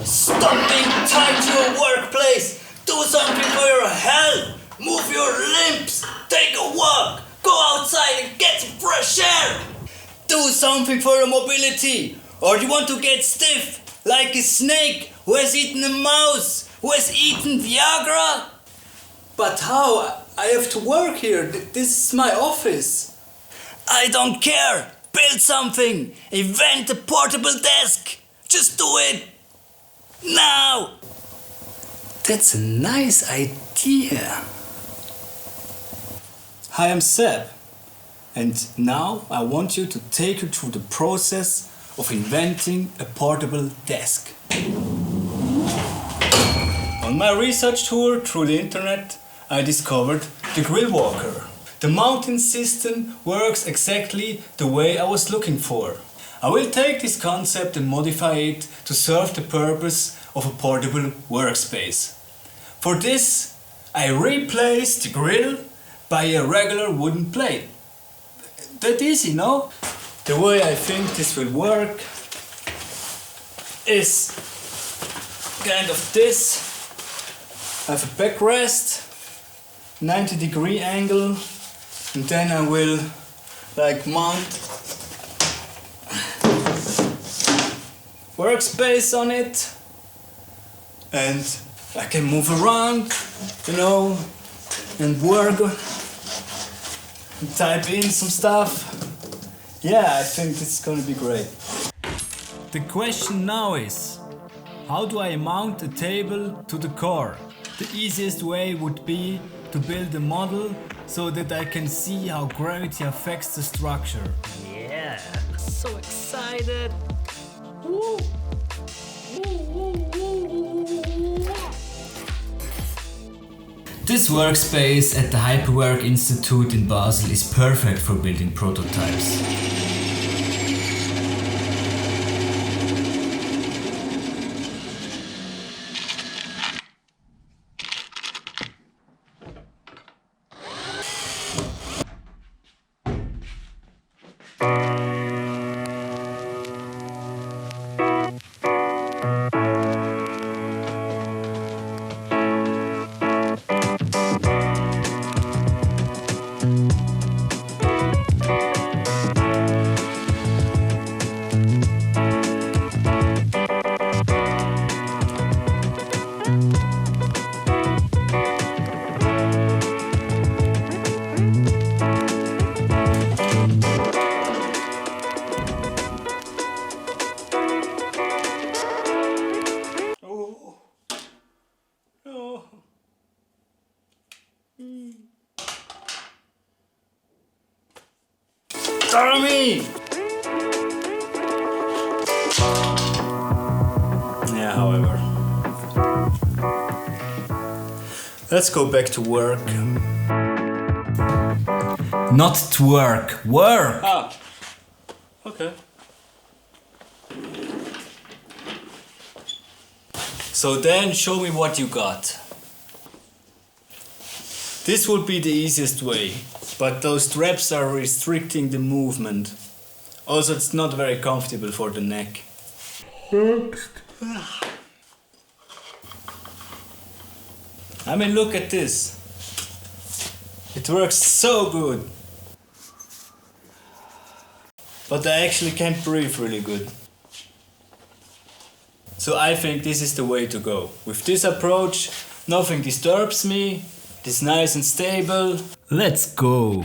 Stop being tied to your workplace. Do something for your health. Move your limbs. Take a walk. Go outside and get some fresh air. Do something for your mobility. Or you want to get stiff like a snake who has eaten a mouse, who has eaten Viagra? But how? I have to work here. This is my office. I don't care. Build something. Invent a portable desk. Just do it. Now. That's a nice idea. Hi, I'm Seb. And now I want you to take you through the process of inventing a portable desk. On my research tour through the internet, I discovered the grill walker. The mounting system works exactly the way I was looking for. I will take this concept and modify it to serve the purpose of a portable workspace. For this, I replaced the grill by a regular wooden plate. That easy, no? The way I think this will work is kind of this. I have a backrest, 90-degree angle, and then I will mount workspace on it, and I can move around, and work and type in some stuff. Yeah, I think it's gonna be great. The question now is, how do I mount a table to the core? The easiest way would be to build a model so that I can see how gravity affects the structure. Yeah, so excited! Woo. This workspace at the Hyperwork Institute in Basel is perfect for building prototypes. Tommy! Yeah, however. Let's go back to work. Not to work, work! Ah, okay. So then show me what you got. This would be the easiest way, but those straps are restricting the movement. Also, it's not very comfortable for the neck. Next. I mean, look at this. It works so good. But I actually can't breathe really good. So I think this is the way to go. With this approach, nothing disturbs me. It's nice and stable. Let's go!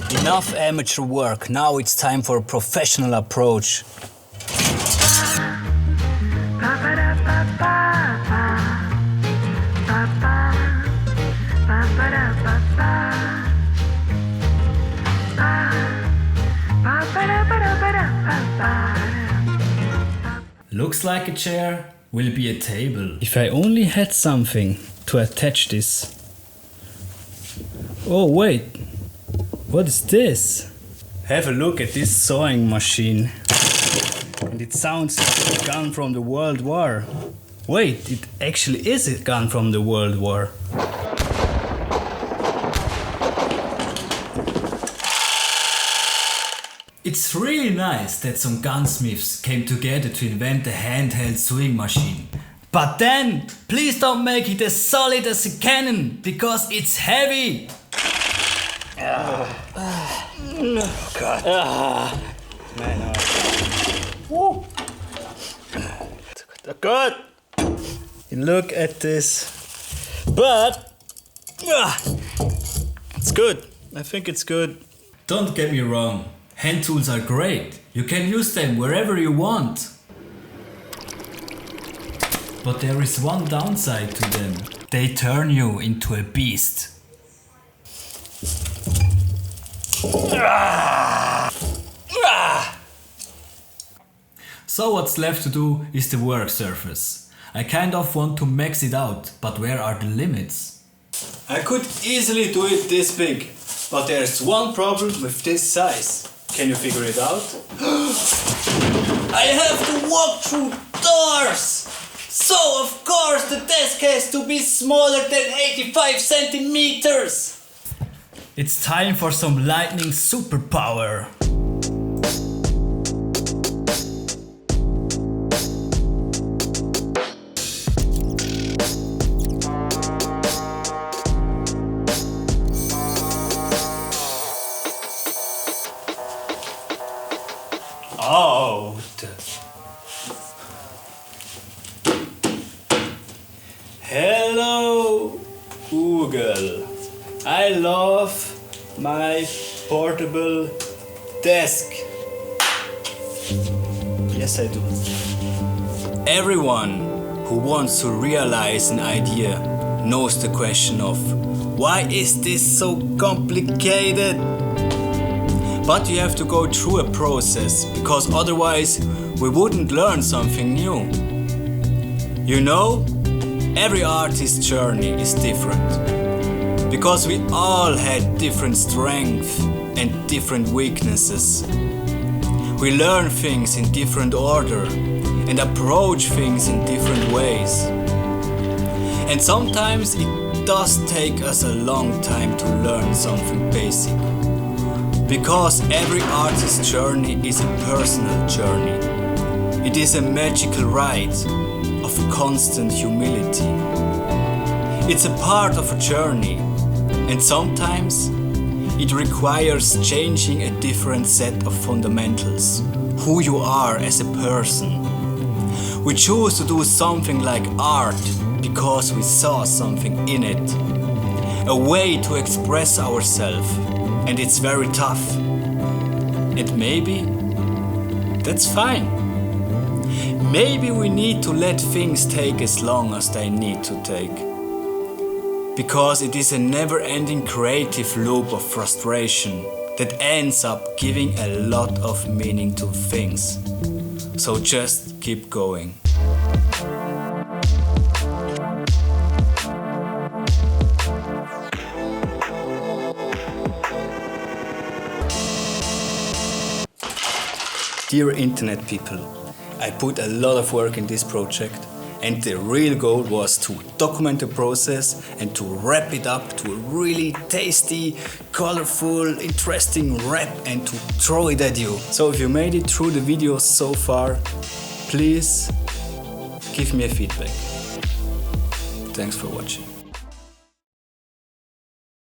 Enough amateur work, now it's time for a professional approach. Looks like a chair, will be a table. If I only had something to attach this. Oh wait, what is this? Have a look at this sewing machine. And it sounds like a gun from the World War. Wait, it actually is a gun from the World War. It's really nice that some gunsmiths came together to invent a handheld sewing machine. But then, please don't make it as solid as a cannon, because it's heavy. Oh God. Man, oh. Good. Look at this. But it's good. I think it's good. Don't get me wrong, hand tools are great. You can use them wherever you want. But there is one downside to them. They turn you into a beast. So what's left to do is the work surface. I kind of want to max it out, but where are the limits? I could easily do it this big, but there's one problem with this size. Can you figure it out? I have to walk through doors! So of course the desk has to be smaller than 85 centimeters! It's time for some lightning superpower. Out! Hello, Google. I love my portable desk. Yes, I do. Everyone who wants to realize an idea knows the question of why is this so complicated? But you have to go through a process, because otherwise we wouldn't learn something new. You know, every artist's journey is different, because we all had different strengths and different weaknesses. We learn things in different order and approach things in different ways. And sometimes it does take us a long time to learn something basic. Because every artist's journey is a personal journey. It is a magical ride of constant humility. It's a part of a journey, and sometimes it requires changing a different set of fundamentals, who you are as a person. We choose to do something like art because we saw something in it, a way to express ourselves. And it's very tough. And maybe that's fine. Maybe we need to let things take as long as they need to take. Because it is a never-ending creative loop of frustration that ends up giving a lot of meaning to things. So just keep going. Dear internet people, I put a lot of work in this project, and the real goal was to document the process and to wrap it up to a really tasty, colorful, interesting wrap and to throw it at you. So if you made it through the video so far, please give me a feedback. Thanks for watching.